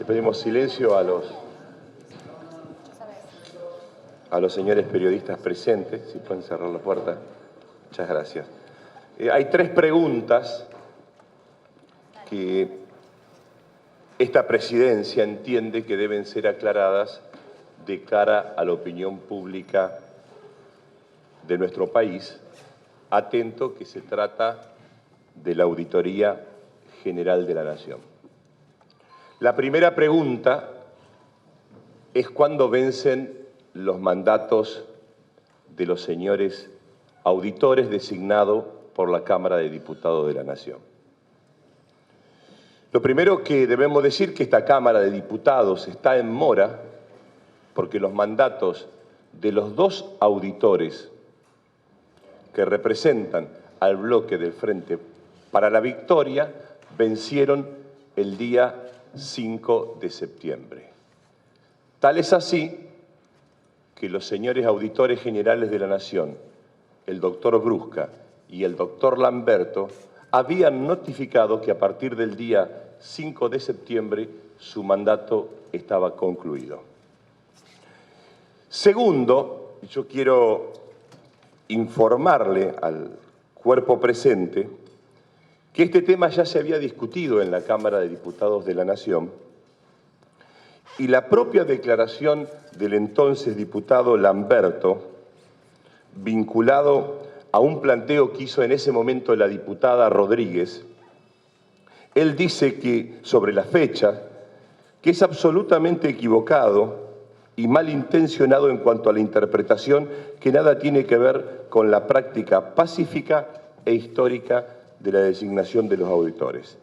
Pedimos silencio a los señores periodistas presentes, si pueden cerrar la puerta. Muchas gracias. Hay tres preguntas que esta presidencia entiende que deben ser aclaradas de cara a la opinión pública de nuestro país, atento que se trata de la Auditoría General de la Nación. La primera pregunta es cuándo vencen los mandatos de los señores auditores designados por la Cámara de Diputados de la Nación. Lo primero que debemos decir es que esta Cámara de Diputados está en mora porque los mandatos de los dos auditores que representan al bloque del Frente para la Victoria vencieron el día 5 de septiembre. Tal es así que los señores auditores generales de la Nación, el doctor Brusca y el doctor Lamberto, habían notificado que a partir del día 5 de septiembre su mandato estaba concluido. Segundo, yo quiero informarle al cuerpo presente que este tema ya se había discutido en la Cámara de Diputados de la Nación y la propia declaración del entonces diputado Lamberto, vinculado a un planteo que hizo en ese momento la diputada Rodríguez, él dice que, sobre la fecha, que es absolutamente equivocado y malintencionado en cuanto a la interpretación que nada tiene que ver con la práctica pacífica e histórica de la designación de los auditores.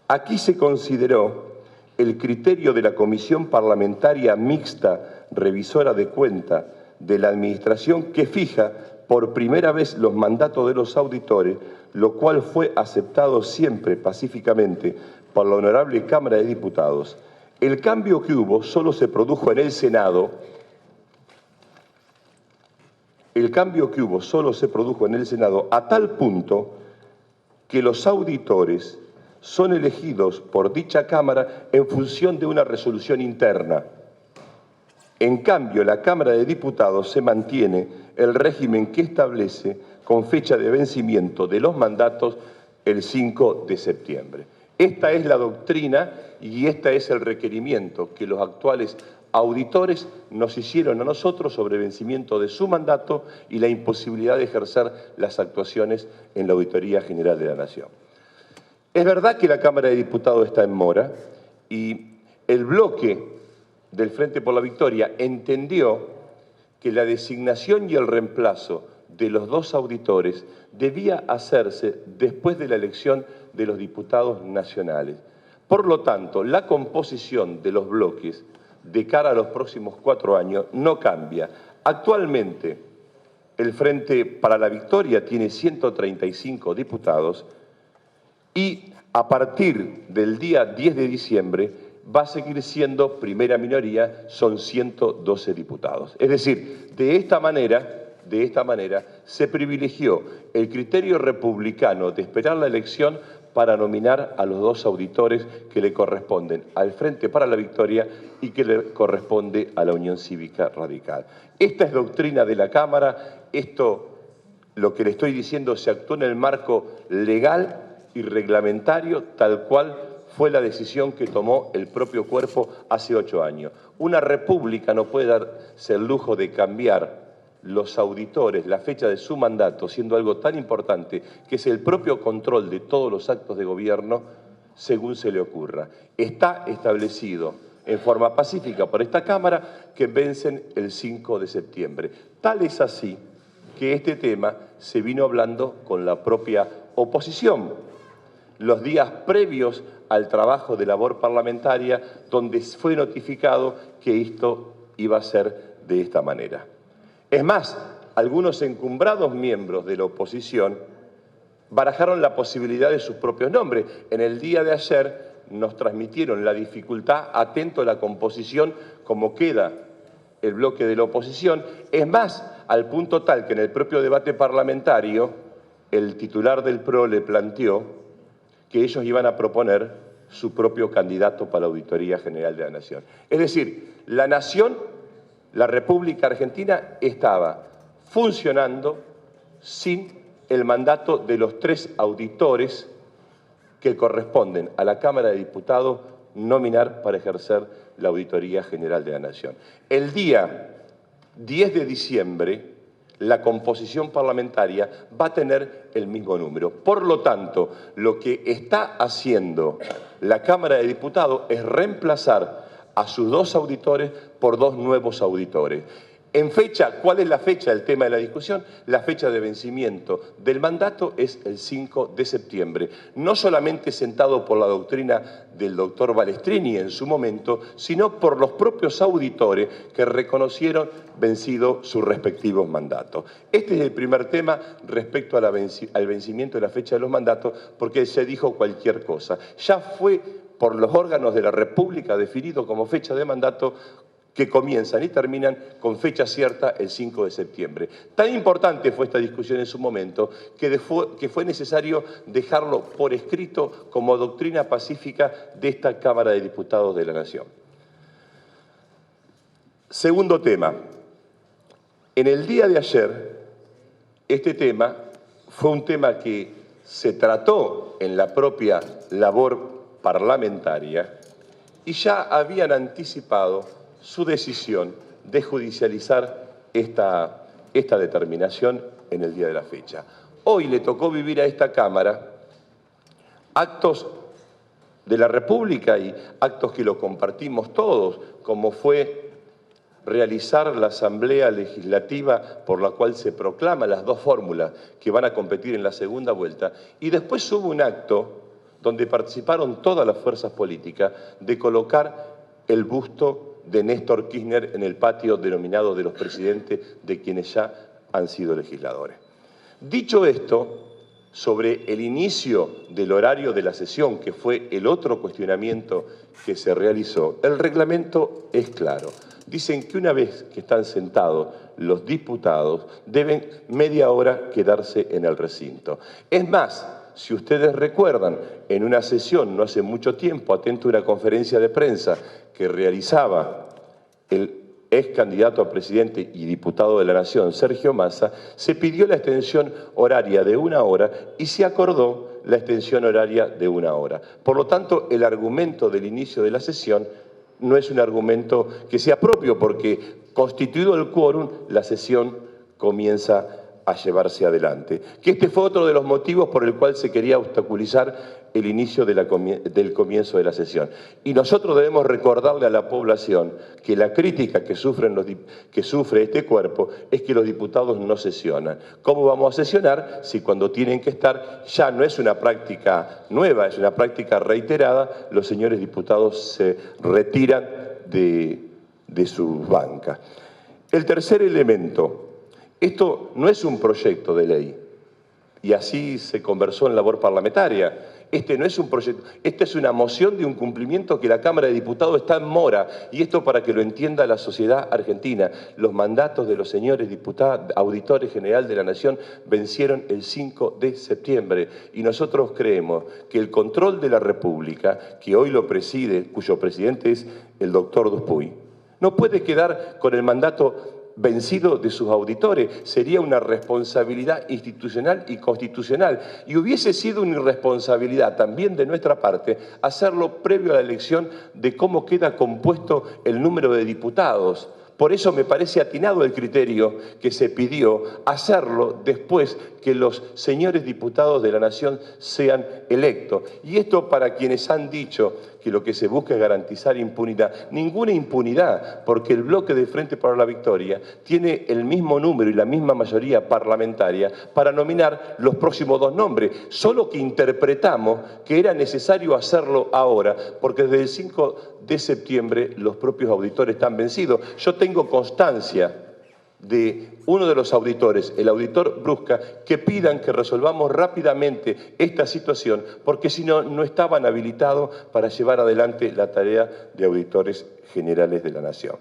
Aquí se consideró el criterio de la Comisión Parlamentaria Mixta Revisora de Cuenta de la Administración que fija por primera vez los mandatos de los auditores, lo cual fue aceptado siempre pacíficamente por la Honorable Cámara de Diputados. El cambio que hubo solo se produjo en el Senado. El cambio que hubo solo se produjo en el Senado a tal punto que los auditores son elegidos por dicha Cámara en función de una resolución interna. En cambio, la Cámara de Diputados se mantiene el régimen que establece con fecha de vencimiento de los mandatos el 5 de septiembre. Esta es la doctrina y este es el requerimiento que los actuales auditores nos hicieron a nosotros sobre vencimiento de su mandato y la imposibilidad de ejercer las actuaciones en la Auditoría General de la Nación. Es verdad que la Cámara de Diputados está en mora y el bloque del Frente por la Victoria entendió que la designación y el reemplazo de los dos auditores debía hacerse después de la elección de los diputados nacionales. Por lo tanto, la composición de los bloques de cara a los próximos 4 años no cambia. Actualmente, el Frente para la Victoria tiene 135 diputados y a partir del día 10 de diciembre va a seguir siendo primera minoría, son 112 diputados. Es decir, de esta manera se privilegió el criterio republicano de esperar la elección para nominar a los dos auditores que le corresponden al Frente para la Victoria y que le corresponde a la Unión Cívica Radical. Esta es doctrina de la Cámara, lo que le estoy diciendo se actuó en el marco legal y reglamentario tal cual fue la decisión que tomó el propio cuerpo hace 8 años. Una república no puede darse el lujo de cambiar los auditores, la fecha de su mandato, siendo algo tan importante que es el propio control de todos los actos de gobierno según se le ocurra. Está establecido en forma pacífica por esta Cámara que vencen el 5 de septiembre. Tal es así que este tema se vino hablando con la propia oposición los días previos al trabajo de labor parlamentaria, donde fue notificado que esto iba a ser de esta manera. Es más, algunos encumbrados miembros de la oposición barajaron la posibilidad de sus propios nombres. En el día de ayer nos transmitieron la dificultad, atento a la composición, como queda el bloque de la oposición. Es más, al punto tal que en el propio debate parlamentario el titular del PRO le planteó que ellos iban a proponer su propio candidato para la Auditoría General de la Nación. Es decir, la Nación, la República Argentina, estaba funcionando sin el mandato de los 3 auditores que corresponden a la Cámara de Diputados nominar para ejercer la Auditoría General de la Nación. El día 10 de diciembre, la composición parlamentaria va a tener el mismo número. Por lo tanto, lo que está haciendo la Cámara de Diputados es reemplazar a sus 2 auditores por 2 nuevos auditores. En fecha, ¿cuál es la fecha del tema de la discusión? La fecha de vencimiento del mandato es el 5 de septiembre. No solamente sentado por la doctrina del doctor Balestrini en su momento, sino por los propios auditores que reconocieron vencido sus respectivos mandatos. Este es el primer tema respecto al vencimiento de la fecha de los mandatos, porque se dijo cualquier cosa. Ya fue por los órganos de la República definido como fecha de mandato que comienzan y terminan con fecha cierta el 5 de septiembre. Tan importante fue esta discusión en su momento que fue necesario dejarlo por escrito como doctrina pacífica de esta Cámara de Diputados de la Nación. Segundo tema. En el día de ayer, este tema fue un tema que se trató en la propia labor parlamentaria y ya habían anticipado su decisión de judicializar esta determinación en el día de la fecha. Hoy le tocó vivir a esta Cámara actos de la República y actos que lo compartimos todos, como fue realizar la Asamblea Legislativa por la cual se proclaman las 2 fórmulas que van a competir en la segunda vuelta, y después hubo un acto donde participaron todas las fuerzas políticas de colocar el busto de Néstor Kirchner en el patio denominado de los presidentes de quienes ya han sido legisladores. Dicho esto, sobre el inicio del horario de la sesión, que fue el otro cuestionamiento que se realizó, el reglamento es claro. Dicen que una vez que están sentados los diputados, deben media hora quedarse en el recinto. Es más, si ustedes recuerdan, en una sesión no hace mucho tiempo, atento a una conferencia de prensa que realizaba el ex candidato a presidente y diputado de la Nación, Sergio Massa, se pidió la extensión horaria de 1 hora y se acordó la extensión horaria de 1 hora. Por lo tanto, el argumento del inicio de la sesión no es un argumento que sea propio, porque constituido el quórum, la sesión comienza a llevarse adelante. Que este fue otro de los motivos por el cual se quería obstaculizar el inicio del comienzo de la sesión. Y nosotros debemos recordarle a la población que la crítica que sufre este cuerpo es que los diputados no sesionan. ¿Cómo vamos a sesionar si cuando tienen que estar ya no es una práctica nueva, es una práctica reiterada, los señores diputados se retiran de sus bancas? El tercer elemento. Esto no es un proyecto de ley, y así se conversó en labor parlamentaria. Este no es un proyecto, esta es una moción de un cumplimiento que la Cámara de Diputados está en mora, y esto para que lo entienda la sociedad argentina. Los mandatos de los señores diputados, auditores general de la Nación, vencieron el 5 de septiembre, y nosotros creemos que el control de la República, que hoy lo preside, cuyo presidente es el doctor Dupuy, no puede quedar con el mandato vencido de sus auditores. Sería una responsabilidad institucional y constitucional, y hubiese sido una irresponsabilidad también de nuestra parte hacerlo previo a la elección de cómo queda compuesto el número de diputados. Por eso me parece atinado el criterio que se pidió hacerlo después que los señores diputados de la Nación sean electos. Y esto para quienes han dicho que lo que se busca es garantizar impunidad. Ninguna impunidad, porque el bloque de Frente para la Victoria tiene el mismo número y la misma mayoría parlamentaria para nominar los próximos 2 nombres. Solo que interpretamos que era necesario hacerlo ahora, porque desde el 5 de septiembre los propios auditores están vencidos. Yo tengo constancia de uno de los auditores, el auditor Brusca, que pidan que resolvamos rápidamente esta situación, porque si no, no estaban habilitados para llevar adelante la tarea de auditores generales de la Nación.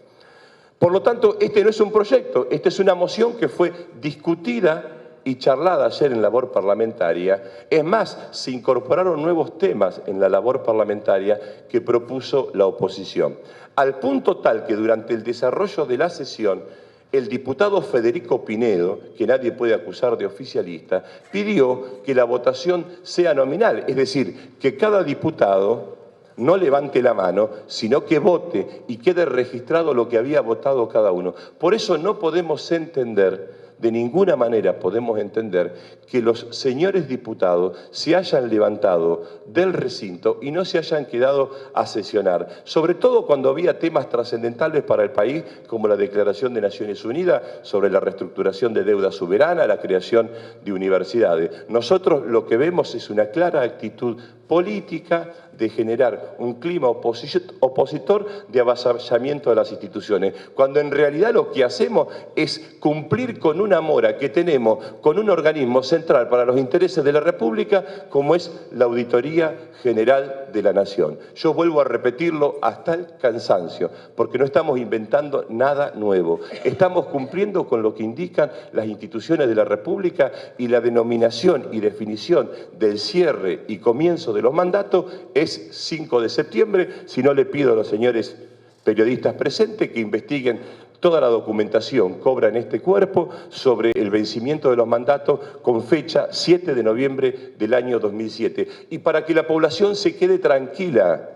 Por lo tanto, este no es un proyecto, esta es una moción que fue discutida y charlada ayer en labor parlamentaria. Es más, se incorporaron nuevos temas en la labor parlamentaria que propuso la oposición. Al punto tal que durante el desarrollo de la sesión, el diputado Federico Pinedo, que nadie puede acusar de oficialista, pidió que la votación sea nominal, es decir, que cada diputado no levante la mano, sino que vote y quede registrado lo que había votado cada uno. Por eso no podemos entender, de ninguna manera podemos entender que los señores diputados se hayan levantado del recinto y no se hayan quedado a sesionar, sobre todo cuando había temas trascendentales para el país, como la Declaración de Naciones Unidas sobre la reestructuración de deuda soberana, la creación de universidades. Nosotros lo que vemos es una clara actitud política de generar un clima opositor de avasallamiento de las instituciones, cuando en realidad lo que hacemos es cumplir con una mora que tenemos con un organismo central para los intereses de la República, como es la Auditoría General de la Nación. Yo vuelvo a repetirlo hasta el cansancio, porque no estamos inventando nada nuevo. Estamos cumpliendo con lo que indican las instituciones de la República, y la denominación y definición del cierre y comienzo de los mandatos es 5 de septiembre, si no le pido a los señores periodistas presentes que investiguen toda la documentación que obra en este cuerpo sobre el vencimiento de los mandatos con fecha 7 de noviembre del año 2007. Y para que la población se quede tranquila,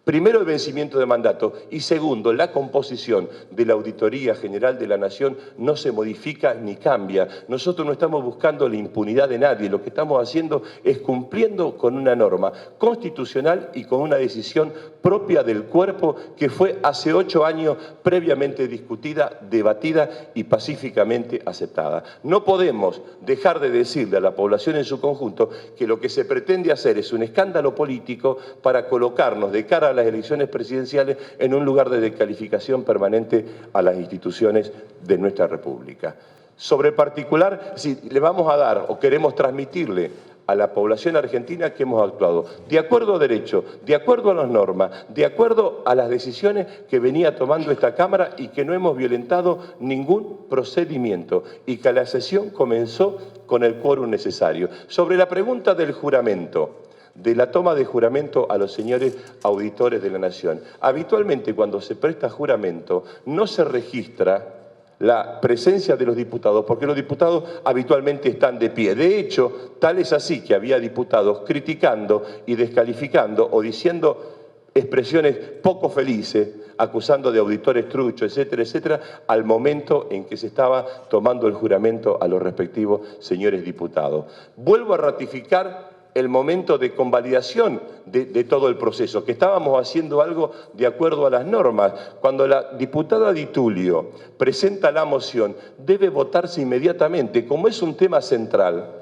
primero, el vencimiento de mandato y segundo, la composición de la Auditoría General de la Nación no se modifica ni cambia. Nosotros no estamos buscando la impunidad de nadie, lo que estamos haciendo es cumpliendo con una norma constitucional y con una decisión propia del cuerpo que fue hace 8 años previamente discutida, debatida y pacíficamente aceptada. No podemos dejar de decirle a la población en su conjunto que lo que se pretende hacer es un escándalo político para colocarnos de cara a las elecciones presidenciales en un lugar de descalificación permanente a las instituciones de nuestra República. Sobre el particular, si le vamos a dar o queremos transmitirle a la población argentina que hemos actuado de acuerdo a derecho, de acuerdo a las normas, de acuerdo a las decisiones que venía tomando esta Cámara y que no hemos violentado ningún procedimiento y que la sesión comenzó con el quórum necesario. Sobre la pregunta del juramento, de la toma de juramento a los señores auditores de la Nación. Habitualmente, cuando se presta juramento, no se registra la presencia de los diputados, porque los diputados habitualmente están de pie. De hecho, tal es así que había diputados criticando y descalificando o diciendo expresiones poco felices, acusando de auditores truchos, etcétera, etcétera, al momento en que se estaba tomando el juramento a los respectivos señores diputados. Vuelvo a ratificar el momento de convalidación de todo el proceso, que estábamos haciendo algo de acuerdo a las normas. Cuando la diputada Di Tulio presenta la moción, debe votarse inmediatamente. Como es un tema central,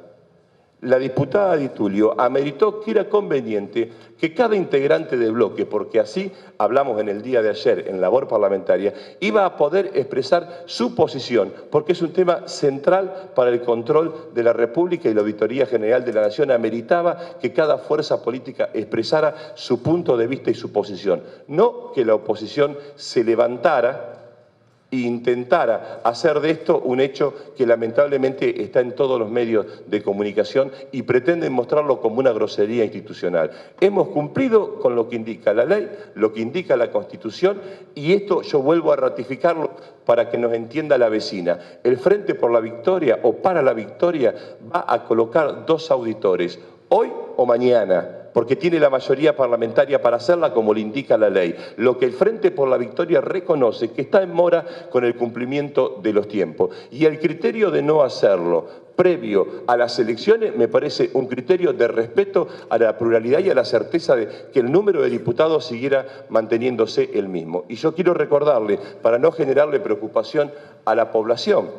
la diputada Di Tulio ameritó que era conveniente que cada integrante del bloque, porque así hablamos en el día de ayer en labor parlamentaria, iba a poder expresar su posición, porque es un tema central para el control de la República, y la Auditoría General de la Nación ameritaba que cada fuerza política expresara su punto de vista y su posición, no que la oposición se levantara e intentara hacer de esto un hecho que lamentablemente está en todos los medios de comunicación y pretenden mostrarlo como una grosería institucional. Hemos cumplido con lo que indica la ley, lo que indica la Constitución, y esto yo vuelvo a ratificarlo para que nos entienda la vecina. El Frente por la Victoria o para la Victoria va a colocar 2 auditores, hoy o mañana, porque tiene la mayoría parlamentaria para hacerla como le indica la ley. Lo que el Frente por la Victoria reconoce que está en mora con el cumplimiento de los tiempos. Y el criterio de no hacerlo previo a las elecciones me parece un criterio de respeto a la pluralidad y a la certeza de que el número de diputados siguiera manteniéndose el mismo. Y yo quiero recordarle, para no generarle preocupación a la población,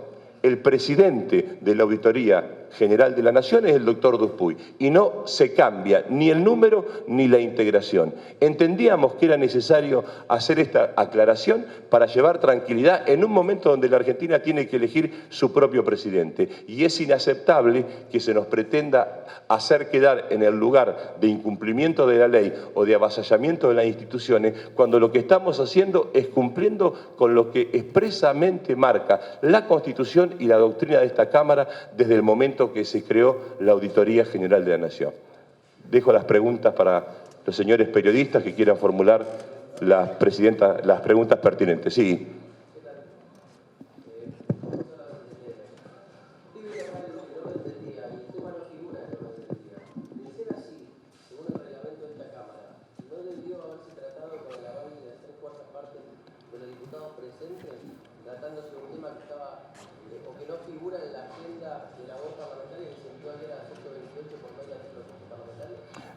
el presidente de la Auditoría General de la Nación es el doctor Duspuy, y no se cambia ni el número ni la integración. Entendíamos que era necesario hacer esta aclaración para llevar tranquilidad en un momento donde la Argentina tiene que elegir su propio presidente, y es inaceptable que se nos pretenda hacer quedar en el lugar de incumplimiento de la ley o de avasallamiento de las instituciones, cuando lo que estamos haciendo es cumpliendo con lo que expresamente marca la Constitución y la doctrina de esta Cámara desde el momento que se creó la Auditoría General de la Nación. Dejo las preguntas para los señores periodistas que quieran formular las preguntas pertinentes. Sí.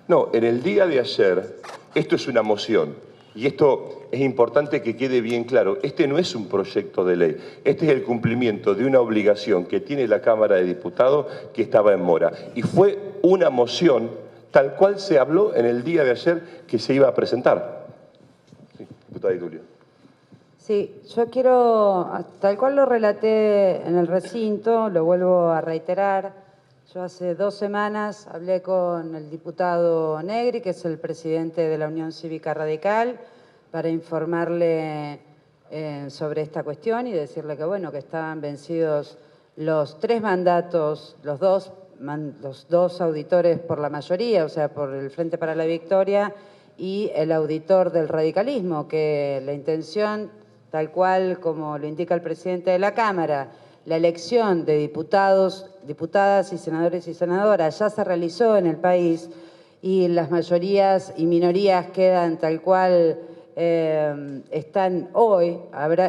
No, en el día de ayer, esto es una moción, y esto es importante que quede bien claro, este no es un proyecto de ley, este es el cumplimiento de una obligación que tiene la Cámara de Diputados que estaba en mora, y fue una moción tal cual se habló en el día de ayer que se iba a presentar. Sí, diputada Tulio. Sí, yo quiero, tal cual lo relaté en el recinto, lo vuelvo a reiterar. Yo hace 2 semanas hablé con el diputado Negri, que es el presidente de la Unión Cívica Radical, para informarle sobre esta cuestión y decirle que, bueno, que estaban vencidos los 3 mandatos, los dos auditores por la mayoría, o sea, por el Frente para la Victoria y el auditor del radicalismo, que la intención, tal cual como lo indica el presidente de la Cámara, la elección de diputados, diputadas y senadores y senadoras ya se realizó en el país y las mayorías y minorías quedan tal cual están hoy,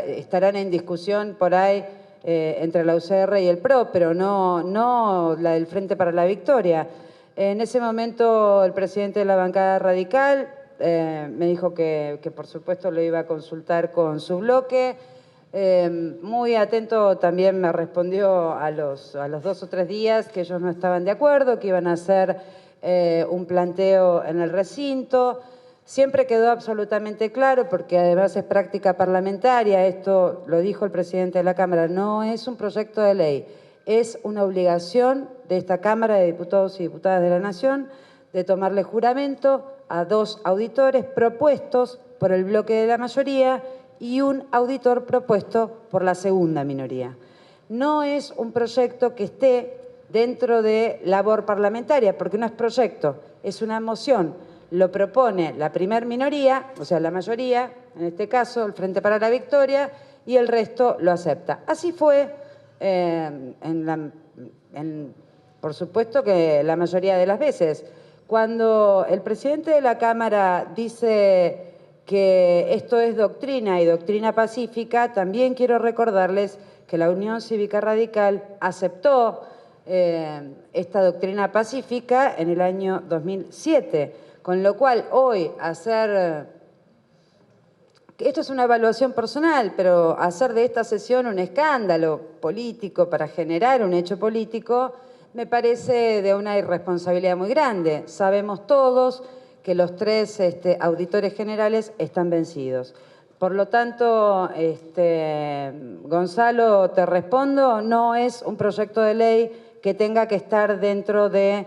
estarán en discusión por ahí entre la UCR y el PRO, pero no la del Frente para la Victoria. En ese momento el presidente de la bancada radical me dijo que por supuesto lo iba a consultar con su bloque. Muy atento también me respondió a los 2 o 3 días que ellos no estaban de acuerdo, que iban a hacer un planteo en el recinto. Siempre quedó absolutamente claro, porque además es práctica parlamentaria, esto lo dijo el presidente de la Cámara, no es un proyecto de ley, es una obligación de esta Cámara de Diputados y Diputadas de la Nación de tomarle juramento a 2 auditores propuestos por el bloque de la mayoría y un auditor propuesto por la segunda minoría. No es un proyecto que esté dentro de labor parlamentaria, porque no es proyecto, es una moción. Lo propone la primer minoría, o sea, la mayoría, en este caso el Frente para la Victoria, y el resto lo acepta. Así fue, por supuesto que la mayoría de las veces. Cuando el presidente de la Cámara dice que esto es doctrina y doctrina pacífica, también quiero recordarles que la Unión Cívica Radical aceptó esta doctrina pacífica en el año 2007, con lo cual hoy hacer, esto es una evaluación personal, pero hacer de esta sesión un escándalo político para generar un hecho político me parece de una irresponsabilidad muy grande. Sabemos todos que los 3 auditores generales están vencidos. Por lo tanto, Gonzalo, te respondo, no es un proyecto de ley que tenga que estar dentro de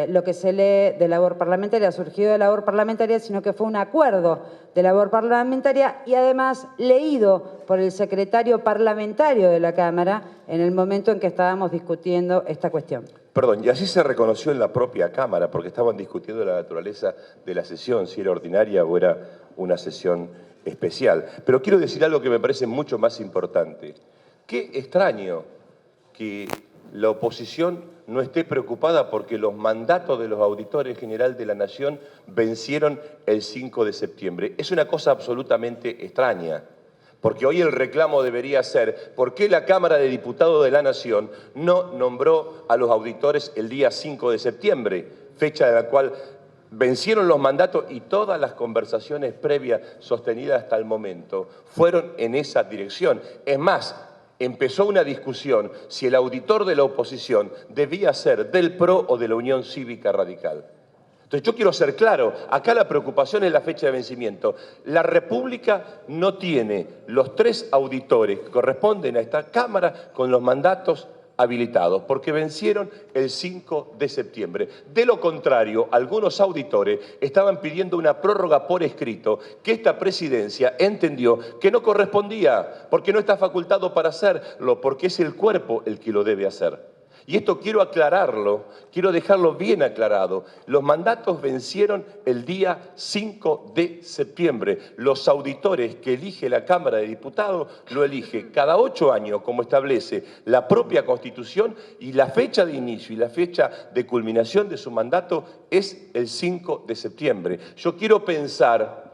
lo que se lee de labor parlamentaria, surgido de labor parlamentaria, sino que fue un acuerdo de labor parlamentaria y además leído por el secretario parlamentario de la Cámara en el momento en que estábamos discutiendo esta cuestión. Perdón, y así se reconoció en la propia Cámara, porque estaban discutiendo la naturaleza de la sesión, si era ordinaria o era una sesión especial. Pero quiero decir algo que me parece mucho más importante. Qué extraño que la oposición no esté preocupada porque los mandatos de los auditores general de la Nación vencieron el 5 de septiembre. Es una cosa absolutamente extraña. Porque hoy el reclamo debería ser ¿por qué la Cámara de Diputados de la Nación no nombró a los auditores el día 5 de septiembre, fecha de la cual vencieron los mandatos y todas las conversaciones previas sostenidas hasta el momento fueron en esa dirección? Es más, empezó una discusión si el auditor de la oposición debía ser del PRO o de la Unión Cívica Radical. Entonces yo quiero ser claro, acá la preocupación es la fecha de vencimiento. La República no tiene los 3 auditores que corresponden a esta Cámara con los mandatos habilitados, porque vencieron el 5 de septiembre. De lo contrario, algunos auditores estaban pidiendo una prórroga por escrito que esta presidencia entendió que no correspondía, porque no está facultado para hacerlo, porque es el cuerpo el que lo debe hacer. Y esto quiero aclararlo, quiero dejarlo bien aclarado. Los mandatos vencieron el día 5 de septiembre. Los auditores que elige la Cámara de Diputados lo elige cada 8 años, como establece la propia Constitución, y la fecha de inicio y la fecha de culminación de su mandato es el 5 de septiembre. Yo quiero pensar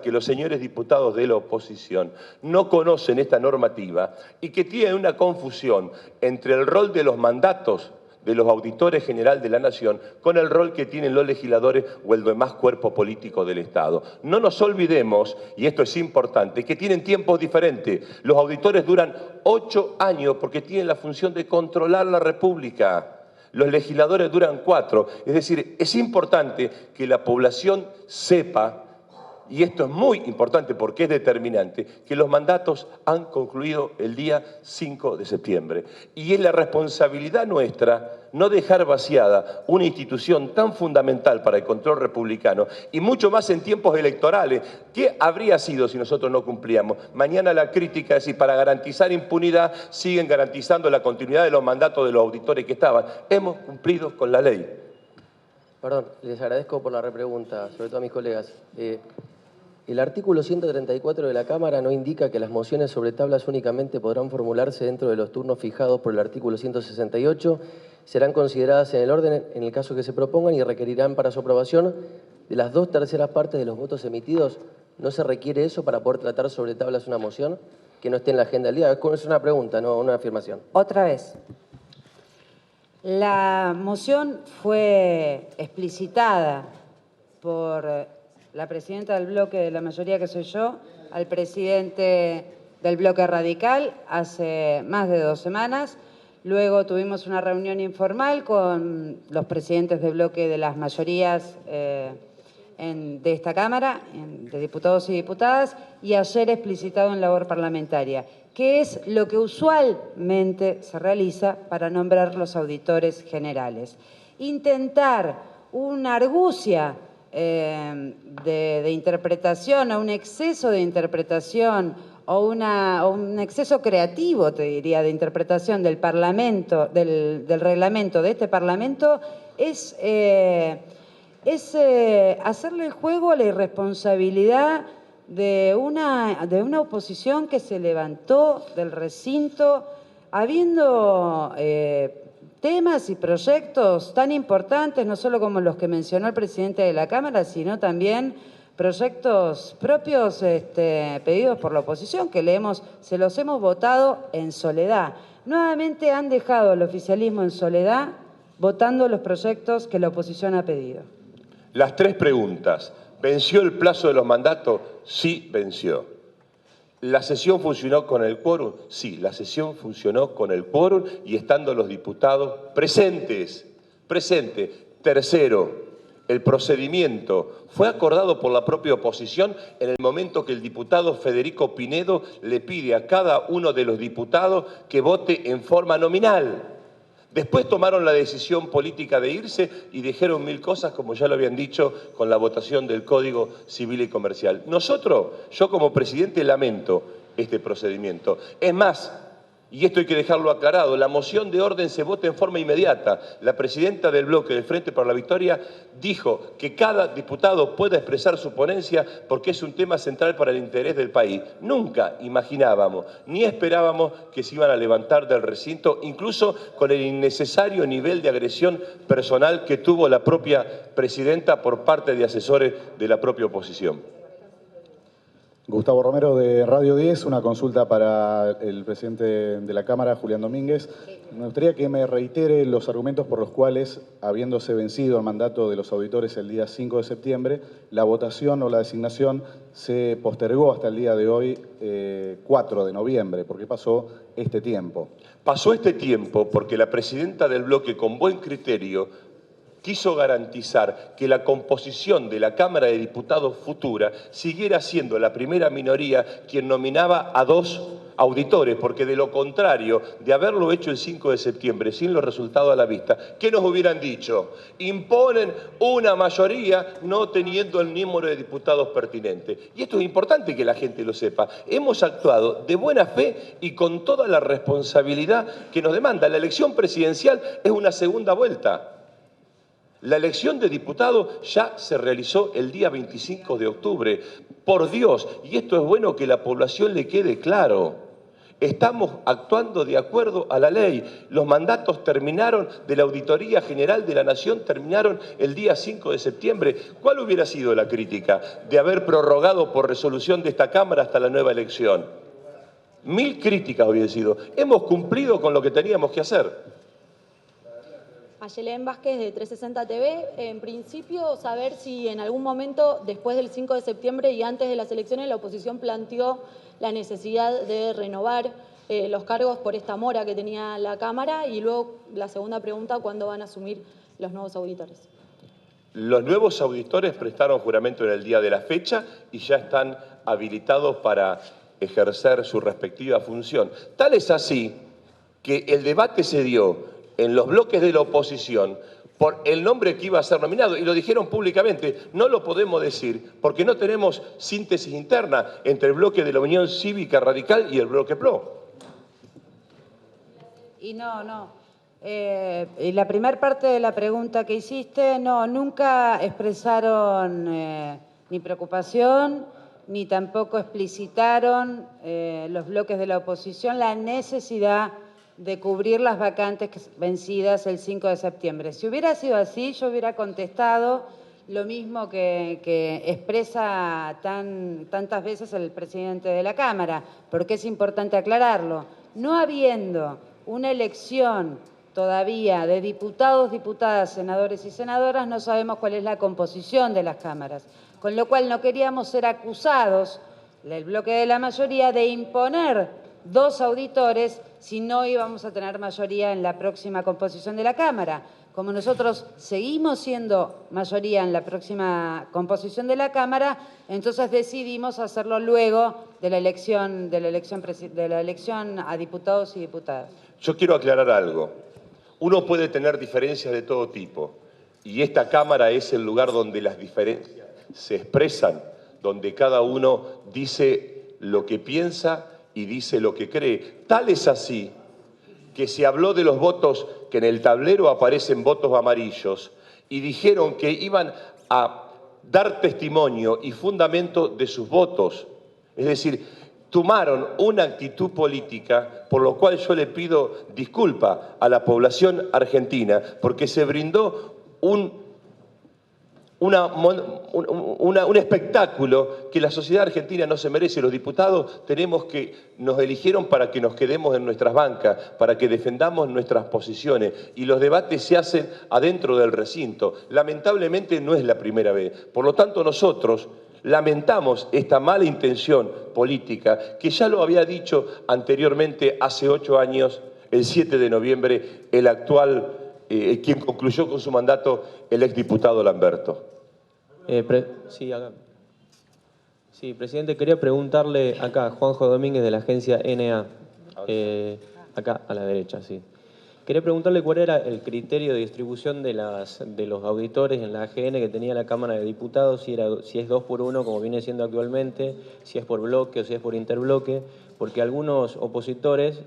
que los señores diputados de la oposición no conocen esta normativa y que tienen una confusión entre el rol de los mandatos de los auditores general de la Nación con el rol que tienen los legisladores o el demás cuerpo político del Estado. No nos olvidemos, y esto es importante, que tienen tiempos diferentes. Los auditores duran 8 años porque tienen la función de controlar la República. Los legisladores duran 4. Es decir, es importante que la población sepa, y esto es muy importante porque es determinante, que los mandatos han concluido el día 5 de septiembre. Y es la responsabilidad nuestra no dejar vaciada una institución tan fundamental para el control republicano, y mucho más en tiempos electorales. ¿Qué habría sido si nosotros no cumplíamos? Mañana la crítica es si para garantizar impunidad siguen garantizando la continuidad de los mandatos de los auditores que estaban. Hemos cumplido con la ley. Perdón, les agradezco por la repregunta, sobre todo a mis colegas. El artículo 134 de la Cámara no indica que las mociones sobre tablas únicamente podrán formularse dentro de los turnos fijados por el artículo 168, serán consideradas en el orden en el caso que se propongan y requerirán para su aprobación de las 2/3 partes de los votos emitidos. ¿No se requiere eso para poder tratar sobre tablas una moción que no esté en la agenda del día? Es una pregunta, no una afirmación. Otra vez. La moción fue explicitada por la presidenta del bloque de la mayoría, que soy yo, al presidente del bloque radical hace más de 2 semanas. Luego tuvimos una reunión informal con los presidentes de bloque de las mayorías de esta Cámara, de diputados y diputadas, y ayer explicitado en labor parlamentaria, que es lo que usualmente se realiza para nombrar los auditores generales. Intentar una argucia de interpretación, o un exceso de interpretación, o un exceso creativo, te diría, de interpretación del Parlamento, del reglamento de este Parlamento, es hacerle el juego a la irresponsabilidad de una oposición que se levantó del recinto habiendo temas y proyectos tan importantes, no solo como los que mencionó el presidente de la Cámara, sino también proyectos propios pedidos por la oposición, que se los hemos votado en soledad. Nuevamente han dejado al oficialismo en soledad votando los proyectos que la oposición ha pedido. Las 3 preguntas. ¿Venció el plazo de los mandatos? Sí, venció. ¿La sesión funcionó con el quórum? Sí, la sesión funcionó con el quórum y estando los diputados presentes. Tercero, el procedimiento fue acordado por la propia oposición en el momento que el diputado Federico Pinedo le pide a cada uno de los diputados que vote en forma nominal. Después tomaron la decisión política de irse y dijeron 1000 cosas, como ya lo habían dicho, con la votación del Código Civil y Comercial. Yo como presidente lamento este procedimiento. Es más, y esto hay que dejarlo aclarado, la moción de orden se vota en forma inmediata. La presidenta del bloque del Frente para la Victoria dijo que cada diputado pueda expresar su ponencia porque es un tema central para el interés del país. Nunca imaginábamos ni esperábamos que se iban a levantar del recinto, incluso con el innecesario nivel de agresión personal que tuvo la propia presidenta por parte de asesores de la propia oposición. Gustavo Romero de Radio 10, una consulta para el presidente de la Cámara, Julián Domínguez. Me gustaría que me reitere los argumentos por los cuales, habiéndose vencido el mandato de los auditores el día 5 de septiembre, la votación o la designación se postergó hasta el día de hoy, 4 de noviembre. ¿Por qué pasó este tiempo? Pasó este tiempo porque la presidenta del bloque, con buen criterio, quiso garantizar que la composición de la Cámara de Diputados futura siguiera siendo la primera minoría quien nominaba a 2 auditores, porque de lo contrario, de haberlo hecho el 5 de septiembre sin los resultados a la vista, ¿qué nos hubieran dicho? Imponen una mayoría no teniendo el número de diputados pertinente. Y esto es importante que la gente lo sepa. Hemos actuado de buena fe y con toda la responsabilidad que nos demanda. La elección presidencial es una segunda vuelta. La elección de diputados ya se realizó el día 25 de octubre. Por Dios, y esto es bueno que la población le quede claro, estamos actuando de acuerdo a la ley. Los mandatos terminaron de la Auditoría General de la Nación, terminaron el día 5 de septiembre. ¿Cuál hubiera sido la crítica de haber prorrogado por resolución de esta Cámara hasta la nueva elección? 1000 críticas hubiera sido. Hemos cumplido con lo que teníamos que hacer. Ayelén Vázquez de 360 TV. En principio, saber si en algún momento, después del 5 de septiembre y antes de las elecciones, la oposición planteó la necesidad de renovar los cargos por esta mora que tenía la Cámara. Y luego, la segunda pregunta, ¿cuándo van a asumir los nuevos auditores? Los nuevos auditores prestaron juramento en el día de la fecha y ya están habilitados para ejercer su respectiva función. Tal es así que el debate se dio en los bloques de la oposición por el nombre que iba a ser nominado, y lo dijeron públicamente. No lo podemos decir porque no tenemos síntesis interna entre el bloque de la Unión Cívica Radical y el bloque PRO. Y y la primera parte de la pregunta que hiciste, nunca expresaron ni preocupación, ni tampoco explicitaron los bloques de la oposición la necesidad de cubrir las vacantes vencidas el 5 de septiembre. Si hubiera sido así, yo hubiera contestado lo mismo que expresa tantas veces el presidente de la Cámara, porque es importante aclararlo. No habiendo una elección todavía de diputados, diputadas, senadores y senadoras, no sabemos cuál es la composición de las cámaras, con lo cual no queríamos ser acusados, el bloque de la mayoría, de imponer 2 auditores si no íbamos a tener mayoría en la próxima composición de la Cámara. Como nosotros seguimos siendo mayoría en la próxima composición de la Cámara, entonces decidimos hacerlo luego de la elección a diputados y diputadas. Yo quiero aclarar algo. Uno puede tener diferencias de todo tipo, y esta Cámara es el lugar donde las diferencias se expresan, donde cada uno dice lo que piensa y dice lo que cree. Tal es así que se habló de los votos, que en el tablero aparecen votos amarillos, y dijeron que iban a dar testimonio y fundamento de sus votos. Es decir, tomaron una actitud política, por lo cual yo le pido disculpa a la población argentina, porque se brindó un espectáculo que la sociedad argentina no se merece. Los diputados nos eligieron para que nos quedemos en nuestras bancas, para que defendamos nuestras posiciones, y los debates se hacen adentro del recinto. Lamentablemente no es la primera vez. Por lo tanto, nosotros lamentamos esta mala intención política, que ya lo había dicho anteriormente, hace 8 años, el 7 de noviembre, el actual, quien concluyó con su mandato, el exdiputado Lamberto. Sí, presidente, quería preguntarle acá, Juanjo Domínguez de la agencia NA, acá a la derecha, sí. Quería preguntarle cuál era el criterio de distribución de los auditores en la AGN que tenía la Cámara de Diputados, si es 2 por 1, como viene siendo actualmente, si es por bloque o si es por interbloque, porque algunos opositores,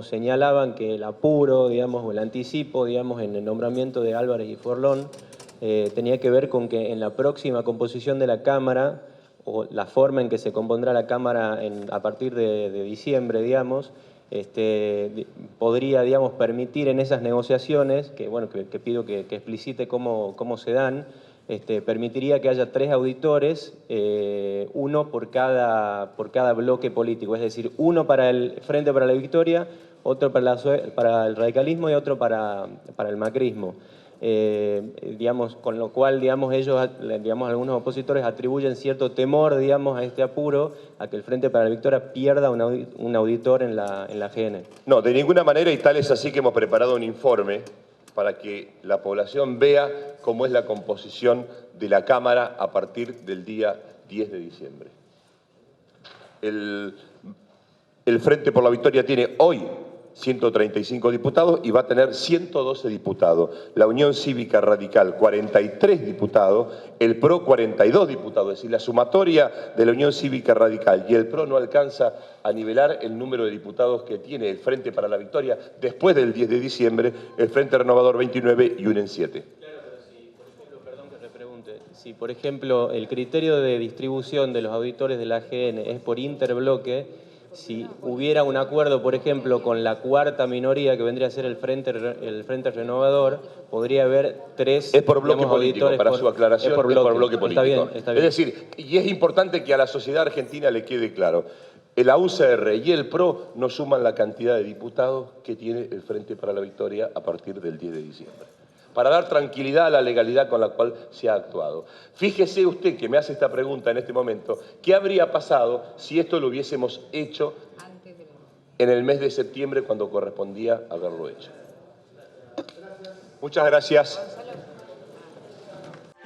señalaban que el apuro, o el anticipo, en el nombramiento de Álvarez y Forlón, tenía que ver con que en la próxima composición de la Cámara, o la forma en que se compondrá la Cámara a partir de diciembre, podría, permitir en esas negociaciones, que pido que explicite cómo se dan, permitiría que haya 3 auditores, uno por cada bloque político, es decir, uno para el Frente para la Victoria, otro para el radicalismo y otro para el macrismo. Digamos, con lo cual, digamos, ellos, digamos, algunos opositores atribuyen cierto temor, digamos, a este apuro, a que el Frente para la Victoria pierda un auditor en la GN. No, de ninguna manera, y tal es así que hemos preparado un informe para que la población vea cómo es la composición de la Cámara a partir del día 10 de diciembre. El Frente por la Victoria tiene hoy 135 diputados y va a tener 112 diputados. La Unión Cívica Radical, 43 diputados. El PRO, 42 diputados. Es decir, la sumatoria de la Unión Cívica Radical y el PRO no alcanza a nivelar el número de diputados que tiene el Frente para la Victoria después del 10 de diciembre, el Frente Renovador 29 y UNEN 7. Claro, pero si, por ejemplo, perdón que repregunte, si por ejemplo el criterio de distribución de los auditores de la AGN es por interbloque, si hubiera un acuerdo, por ejemplo, con la cuarta minoría que vendría a ser el Frente Renovador, podría haber 3... Es por bloque político, para su aclaración, es por bloque político. Está bien, está bien. Es decir, y es importante que a la sociedad argentina le quede claro, la UCR y el PRO no suman la cantidad de diputados que tiene el Frente para la Victoria a partir del 10 de diciembre. Para dar tranquilidad a la legalidad con la cual se ha actuado. Fíjese usted que me hace esta pregunta en este momento, ¿qué habría pasado si esto lo hubiésemos hecho en el mes de septiembre cuando correspondía haberlo hecho? Muchas gracias.